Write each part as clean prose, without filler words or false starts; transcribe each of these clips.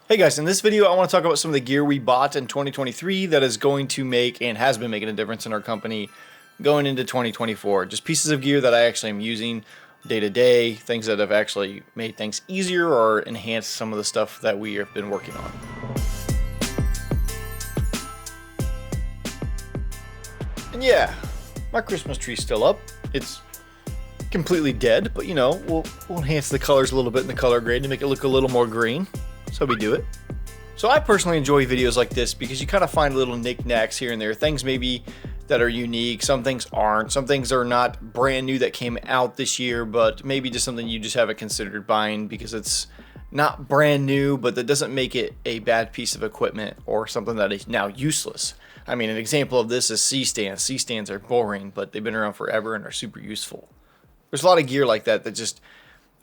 Hey guys, in this video I want to talk about some of the gear we bought in 2023 that is going to make and has been making a difference in our company going into 2024. Just pieces of gear that I actually am using day to day, things that have actually made things easier or enhanced some of the stuff that we have been working on. And yeah, my Christmas tree's still up. It's completely dead, but you know, we'll enhance the colors a little bit in the color grade to make it look a little more green. So we do it. So I personally enjoy videos like this because you kind of find little knickknacks here and there, things maybe that are unique, some things aren't, some things are not brand new that came out this year, but maybe just something you just haven't considered buying because it's not brand new, but that doesn't make it a bad piece of equipment or something that is now useless. I mean, an example of this is C-stands. C-stands are boring, but they've been around forever and are super useful. There's a lot of gear like that just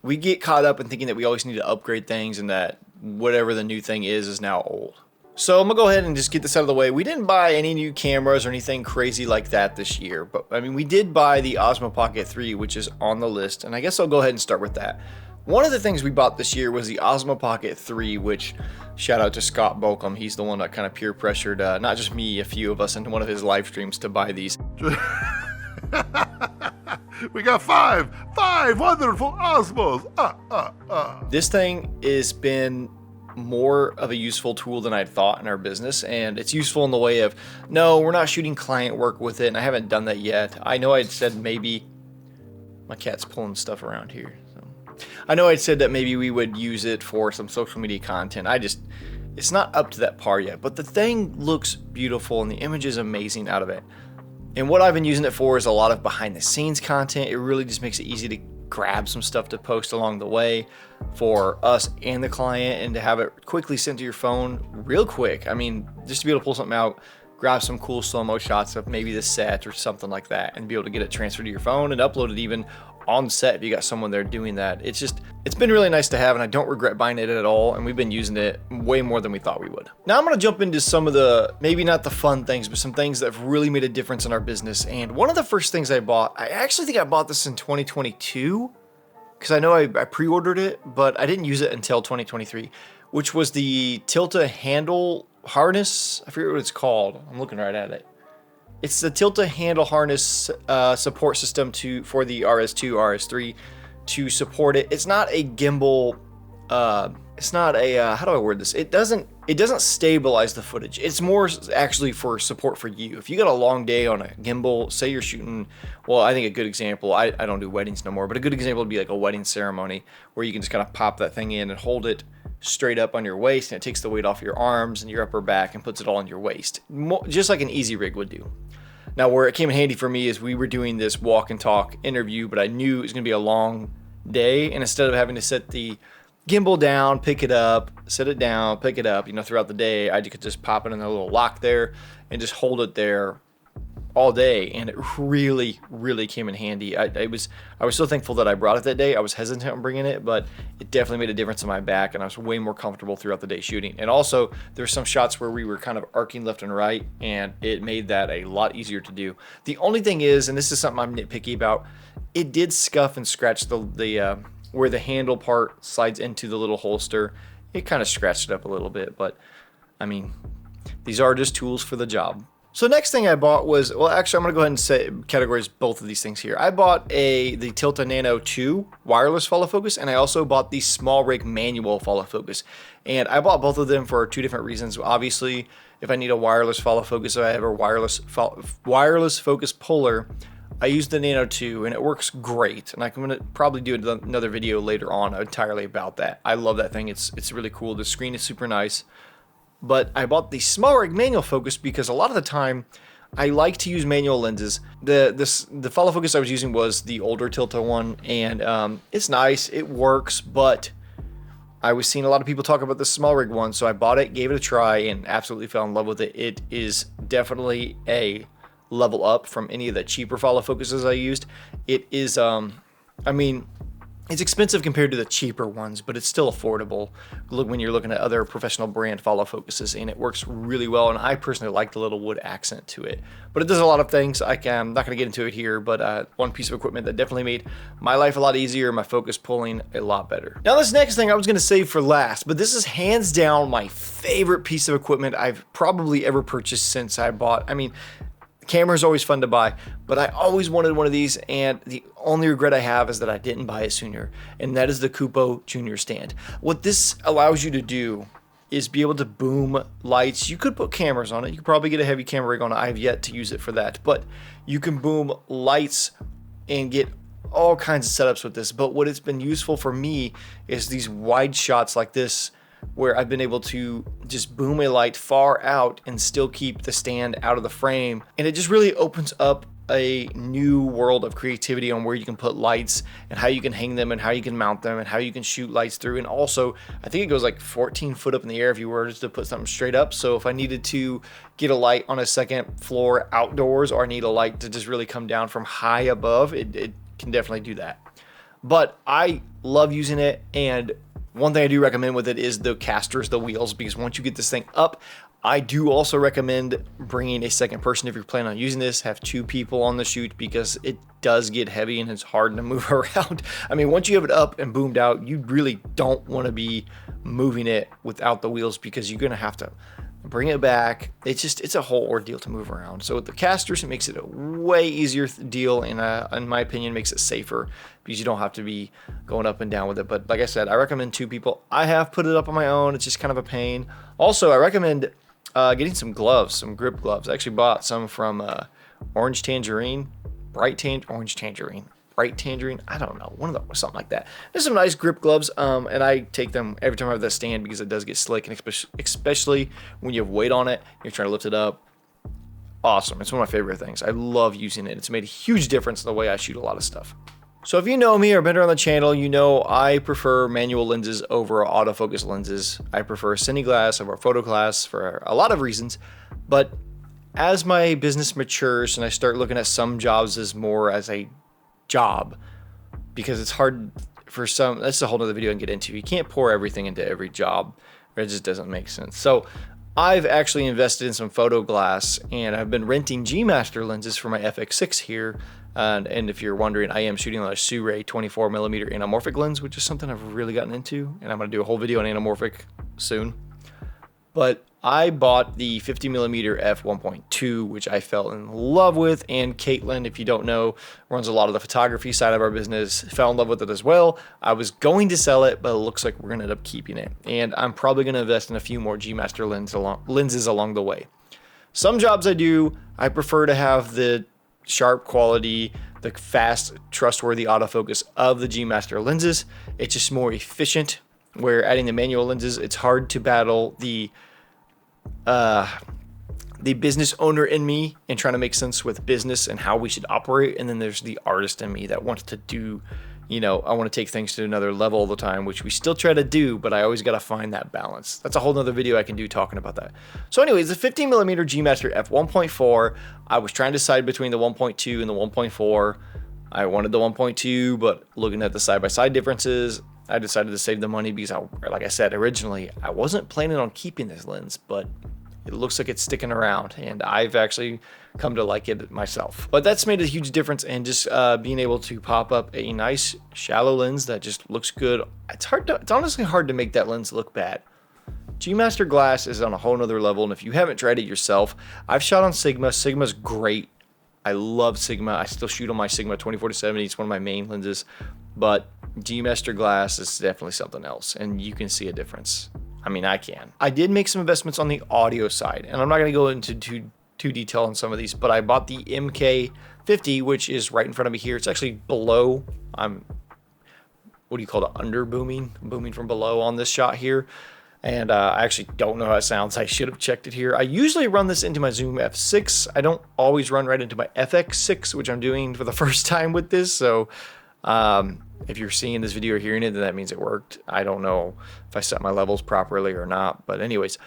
we get caught up in thinking that we always need to upgrade things and that whatever the new thing is now old. So I'm gonna go ahead and just get this out of the way. We didn't buy any new cameras or anything crazy like that this year, but I mean, we did buy the Osmo Pocket 3, which is on the list, and I guess I'll go ahead and start with that. One of the things we bought this year was the Osmo Pocket 3, which shout out to Scott Bolcom. He's the one that kind of peer pressured, not just me, a few of us into one of his live streams to buy these. We got five wonderful Osmos. This thing has been more of a useful tool than I'd thought in our business, and it's useful in the way of, no, we're not shooting client work with it, and I haven't done that yet. I know I'd said maybe, my cat's pulling stuff around here. So. I know I'd said that maybe we would use it for some social media content. It's not up to that par yet, but the thing looks beautiful and the image is amazing out of it. And what I've been using it for is a lot of behind the scenes content. It really just makes it easy to grab some stuff to post along the way for us and the client, and to have it quickly sent to your phone real quick. I mean, just to be able to pull something out, grab some cool slow-mo shots of maybe the set or something like that, and be able to get it transferred to your phone and upload it even on set if you got someone there doing that. It's been really nice to have, and I don't regret buying it at all, and we've been using it way more than we thought we would. Now I'm going to jump into some of the, maybe not the fun things, but some things that have really made a difference in our business. And one of the first things I bought, I actually think I bought this in 2022, because I know I pre-ordered it, but I didn't use it until 2023, which was the Tilta handle harness. I forget what it's called. I'm looking right at it. It's the Tilta handle harness support system for the RS2, RS3 to support it. It's not a gimbal. It's not a how do I word this? It doesn't stabilize the footage. It's more actually for support for you. If you got a long day on a gimbal, say you're shooting, well, I think a good example, I don't do weddings no more, but a good example would be like a wedding ceremony where you can just kind of pop that thing in and hold it straight up on your waist, and it takes the weight off your arms and your upper back and puts it all on your waist, just like an easy rig would do. Now, where it came in handy for me is we were doing this walk and talk interview, but I knew it was going to be a long day, and instead of having to set the gimbal down, pick it up, set it down, pick it up, throughout the day, I could just pop it in a little lock there and just hold it there all day, and it really, really came in handy. I was so thankful that I brought it that day. I was hesitant on bringing it, but it definitely made a difference in my back, and I was way more comfortable throughout the day shooting. And also, there's some shots where we were kind of arcing left and right, and it made that a lot easier to do. The only thing is, and this is something I'm nitpicky about, it did scuff and scratch the where the handle part slides into the little holster. It kind of scratched it up a little bit, but I mean, these are just tools for the job. So next thing I bought was, well, actually I'm gonna go ahead and categorize both of these things here. I bought the Tilta Nano 2 wireless follow focus, and I also bought the small rig manual follow focus. And I bought both of them for two different reasons. Obviously, if I need a wireless follow focus, if I have a wireless focus puller, I use the Nano 2 and it works great. And I'm gonna probably do another video later on entirely about that. I love that thing, it's really cool. The screen is super nice. But I bought the small rig manual focus because a lot of the time I like to use manual lenses. The follow focus I was using was the older Tilta one, and it's nice, it works, but I was seeing a lot of people talk about the small rig one, so I bought it, gave it a try, and absolutely fell in love with it. It is definitely a level up from any of the cheaper follow focuses I used. It is, I mean, It's expensive compared to the cheaper ones, but it's still affordable. Look, when you're looking at other professional brand follow focuses, and it works really well. And I personally like the little wood accent to it, but it does a lot of things. I'm not going to get into it here, but one piece of equipment that definitely made my life a lot easier, my focus pulling a lot better. Now, this next thing I was going to save for last, but this is hands down my favorite piece of equipment I've probably ever purchased since I bought. I mean, camera is always fun to buy, but I always wanted one of these, and the only regret I have is that I didn't buy it sooner, and that is the Koo Junior Stand. What this allows you to do is be able to boom lights. You could put cameras on it. You could probably get a heavy camera rig on it. I have yet to use it for that, but you can boom lights and get all kinds of setups with this. But what it's been useful for me is these wide shots like this, where I've been able to just boom a light far out and still keep the stand out of the frame. And it just really opens up a new world of creativity on where you can put lights and how you can hang them and how you can mount them and how you can shoot lights through. And also, I think it goes like 14 foot up in the air if you were just to put something straight up. So if I needed to get a light on a second floor outdoors, or I need a light to just really come down from high above, it can definitely do that. But I love using it, and one thing I do recommend with it is the casters, the wheels, because once you get this thing up, I do also recommend bringing a second person if you're planning on using this. Have 2 people on the shoot, because it does get heavy and it's hard to move around. I mean, once you have it up and boomed out, you really don't want to be moving it without the wheels, because you're going to have to bring it back. It's a whole ordeal to move around. So with the casters, it makes it a way easier deal, and in my opinion, makes it safer, because you don't have to be going up and down with it. But like I said, I recommend 2 people. I have put it up on my own. It's just kind of a pain. Also, I recommend getting some gloves, some grip gloves. I actually bought some from Orange Tangerine, Bright Tangerine. I don't know, one of them, something like that. There's some nice grip gloves, and I take them every time I have that stand, because it does get slick, and especially when you have weight on it, you're trying to lift it up. Awesome. It's one of my favorite things. I love using it. It's made a huge difference in the way I shoot a lot of stuff. So if you know me or been around the channel, you know I prefer manual lenses over autofocus lenses. I prefer cine glass over photo glass for a lot of reasons, but as my business matures and I start looking at some jobs as more as a job, because it's hard for some, that's a whole nother video I can get into. You can't pour everything into every job, or it just doesn't make sense. So I've actually invested in some photo glass, and I've been renting G Master lenses for my FX6 here. And if you're wondering, I am shooting on a Sirui 24mm anamorphic lens, which is something I've really gotten into, and I'm going to do a whole video on anamorphic soon. But I bought the 50mm f1.2, which I fell in love with, and Caitlin, if you don't know, runs a lot of the photography side of our business, fell in love with it as well. I was going to sell it, but it looks like we're going to end up keeping it, and I'm probably going to invest in a few more G Master lenses along the way. Some jobs I prefer to have the sharp quality, the fast, trustworthy autofocus of the G Master lenses. It's just more efficient, where adding the manual lenses, it's hard to battle the business owner in me and trying to make sense with business and how we should operate. And then there's the artist in me that wants to do, I want to take things to another level all the time, which we still try to do, but I always got to find that balance. That's a whole nother video I can do talking about that. So anyways, the 15mm G Master f1.4, I was trying to decide between the 1.2 and the 1.4. I wanted the 1.2, but looking at the side-by-side differences, I decided to save the money, because like I said, originally, I wasn't planning on keeping this lens, but it looks like it's sticking around, and I've actually come to like it myself. But that's made a huge difference in just being able to pop up a nice shallow lens that just looks good. It's honestly hard to make that lens look bad. G Master glass is on a whole nother level, and if you haven't tried it yourself, I've shot on Sigma. Sigma's great. I love Sigma. I still shoot on my Sigma 24-70. It's one of my main lenses, but G Master glass is definitely something else, and you can see a difference. I mean, I can. I did make some investments on the audio side, and I'm not going to go into too detail on some of these, but I bought the MK50, which is right in front of me here. It's actually below. What do you call it? Under booming from below on this shot here. And I actually don't know how it sounds. I should have checked it here. I usually run this into my Zoom F6. I don't always run right into my FX6, which I'm doing for the first time with this. So if you're seeing this video or hearing it, then that means it worked. I don't know if I set my levels properly or not. But anyways,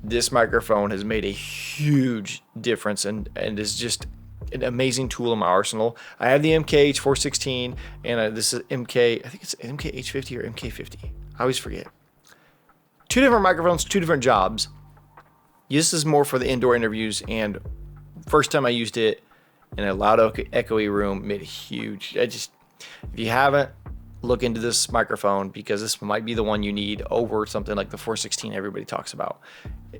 this microphone has made a huge difference and is just an amazing tool in my arsenal. I have the MKH416, and this is MK, I think it's MKH50 or MK50. I always forget. 2 different microphones, 2 different jobs. This is more for the indoor interviews, and first time I used it in a loud echoey room made a huge, if you haven't, look into this microphone, because this might be the one you need over something like the 416 everybody talks about.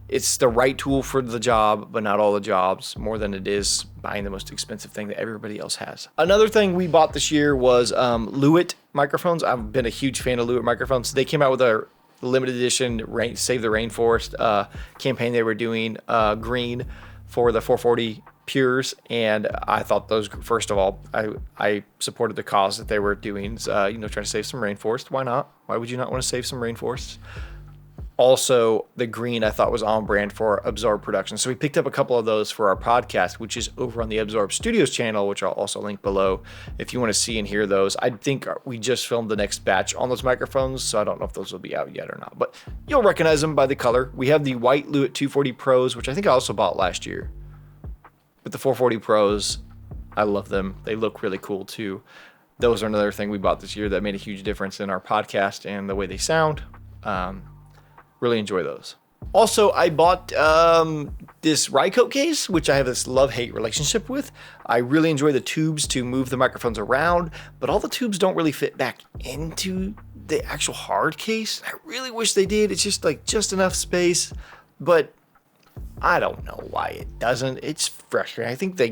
It's the right tool for the job, but not all the jobs, more than it is buying the most expensive thing that everybody else has. Another thing we bought this year was Lewitt microphones. I've been a huge fan of Lewitt microphones. They came out with a limited edition Save the Rainforest campaign they were doing, green for the 440 Pures, and I thought those, first of all, I supported the cause that they were doing, trying to save some rainforest. Why not? Why would you not want to save some rainforests? Also, the green I thought was on brand for Absorb production. So we picked up a couple of those for our podcast, which is over on the Absorb Studios channel, which I'll also link below if you want to see and hear those. I think we just filmed the next batch on those microphones, so I don't know if those will be out yet or not, but you'll recognize them by the color. We have the white Lewitt 240 Pros, which I think I also bought last year. But the 440 Pros, I love them. They look really cool too. Those are another thing we bought this year that made a huge difference in our podcast and the way they sound. Really enjoy those. Also, I bought this Rycote case, which I have this love-hate relationship with. I really enjoy the tubes to move the microphones around, but all the tubes don't really fit back into the actual hard case. I really wish they did. It's just enough space, but I don't know why it doesn't. It's frustrating. I think they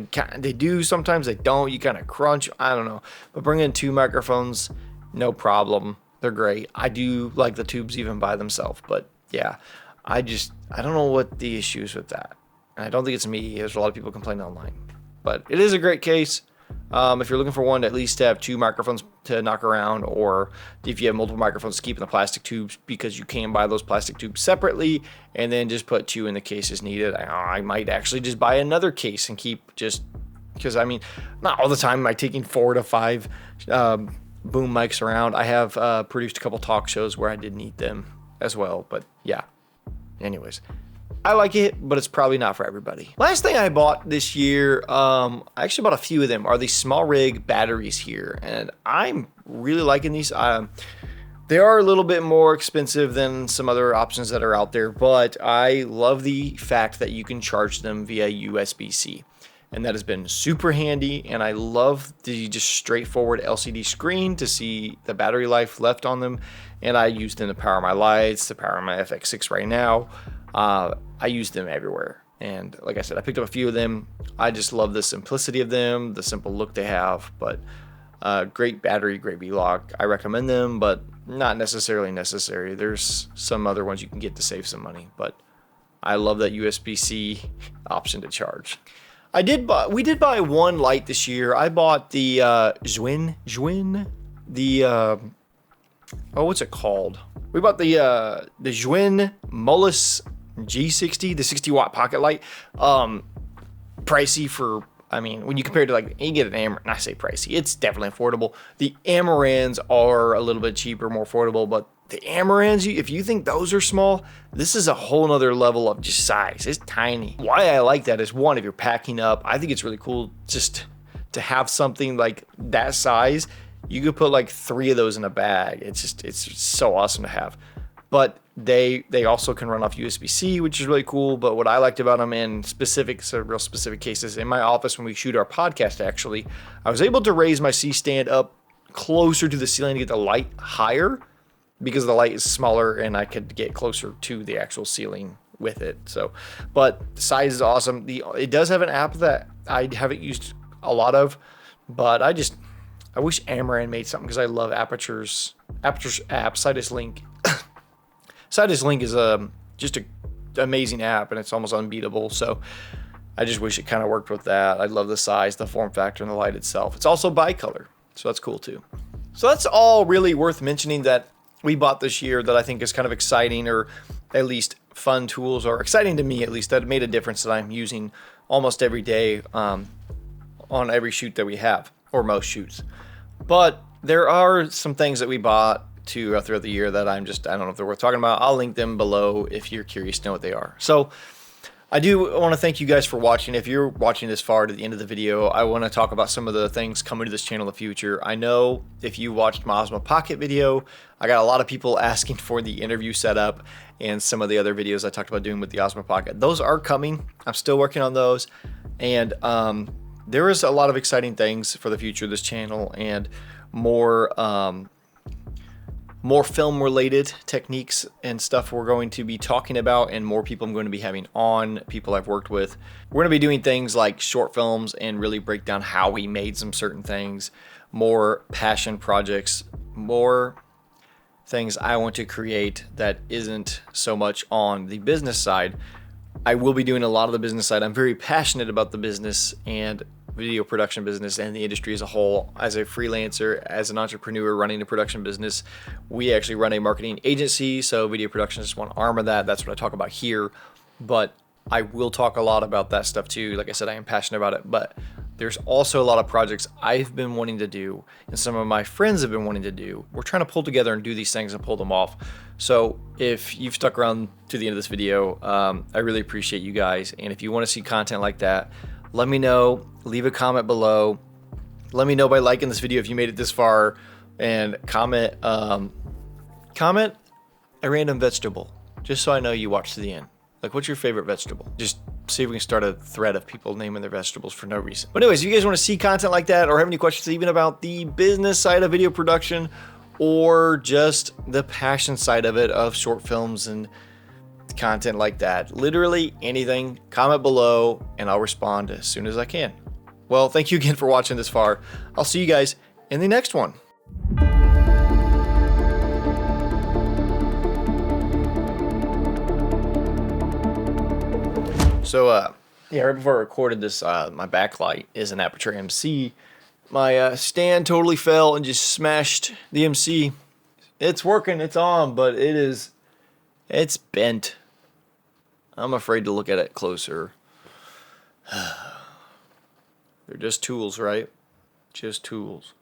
do. Sometimes they don't. You kind of crunch. I don't know. But bringing in 2 microphones, no problem. They're great. I do like the tubes even by themselves. But yeah, I don't know what the issue is with that. And I don't think it's me. There's a lot of people complaining online. But it is a great case. If you're looking for one, at least to have 2 microphones to knock around, or if you have multiple microphones, keep in the plastic tubes, because you can buy those plastic tubes separately and then just put 2 in the case as needed. I might actually just buy another case and keep because not all the time am I taking 4 to 5 boom mics around. I have produced a couple talk shows where I did need them as well, but yeah. Anyways, I like it, but it's probably not for everybody. Last thing I bought this year, I actually bought a few of them, are these small rig batteries here, and I'm really liking these. They are a little bit more expensive than some other options that are out there, but I love the fact that you can charge them via USB-C. And that has been super handy, and I love the just straightforward LCD screen to see the battery life left on them. And I use them to power my lights, to power my FX6 right now. I use them everywhere. And like I said, I picked up a few of them. I just love the simplicity of them, the simple look they have. But great battery, great V-Lock. I recommend them, but not necessarily necessary. There's some other ones you can get to save some money, but I love that USB-C option to charge. We did buy one light this year. I bought the Zwin, what's it called? We bought the Zwin Mullis G60, the 60 watt pocket light. Pricey for, when you compare it to you get an Amaran, I say pricey, it's definitely affordable. The Amarans are a little bit cheaper, more affordable, but the Amarans, if you think those are small, this is a whole nother level of just size. It's tiny. Why I like that is, one, if you're packing up, I think it's really cool just to have something like that size. You could put 3 of those in a bag. It's so awesome to have. But they also can run off USB-C, which is really cool. But what I liked about them in real specific cases, in my office when we shoot our podcast, actually, I was able to raise my C-stand up closer to the ceiling to get the light higher, because the light is smaller and I could get closer to the actual ceiling with it. So, but the size is awesome. It does have an app that I haven't used a lot of, but I wish Amaran made something, because I love Aperture's app. Sidus Link. Sidus Link is just an amazing app, and it's almost unbeatable. So I just wish it kind of worked with that. I love the size, the form factor, and the light itself. It's also bicolor, so that's cool too. So that's all really worth mentioning that we bought this year that I think is kind of exciting, or at least fun tools, or exciting to me at least, that made a difference that I'm using almost every day on every shoot that we have, or most shoots. But there are some things that we bought throughout the year that I don't know if they're worth talking about. I'll link them below if you're curious to know what they are. So I do want to thank you guys for watching. If you're watching this far to the end of the video, I want to talk about some of the things coming to this channel in the future. I know if you watched my Osmo Pocket video, I got a lot of people asking for the interview setup and some of the other videos I talked about doing with the Osmo Pocket. Those are coming. I'm still working on those. And there is a lot of exciting things for the future of this channel, and more film related techniques and stuff we're going to be talking about, and more people I'm going to be having on, people I've worked with. We're going to be doing things like short films and really break down how we made some certain things, more passion projects, more things I want to create that isn't so much on the business side. I will be doing a lot of the business side. I'm very passionate about the business and video production business and the industry as a whole. As a freelancer, as an entrepreneur running a production business, we actually run a marketing agency, so video production is one arm of that. That's what I talk about here, but I will talk a lot about that stuff too. Like I said, I am passionate about it, but there's also a lot of projects I've been wanting to do and some of my friends have been wanting to do. We're trying to pull together and do these things and pull them off. So if you've stuck around to the end of this video, I really appreciate you guys. And if you want to see content like that, let me know. Leave a comment below. Let me know by liking this video if you made it this far, and comment comment a random vegetable, just so I know you watched to the end. Like, what's your favorite vegetable? Just see if we can start a thread of people naming their vegetables for no reason. But anyways, if you guys want to see content like that, or have any questions even about the business side of video production, or just the passion side of it, of short films and content like that, literally anything, comment below and I'll respond as soon as I can. Well, thank you again for watching this far. I'll see you guys in the next one. So, yeah, right before I recorded this, my backlight is an Aperture MC. My stand totally fell and just smashed the MC. It's working, it's on, but it's bent. I'm afraid to look at it closer. They're just tools, right? Just tools.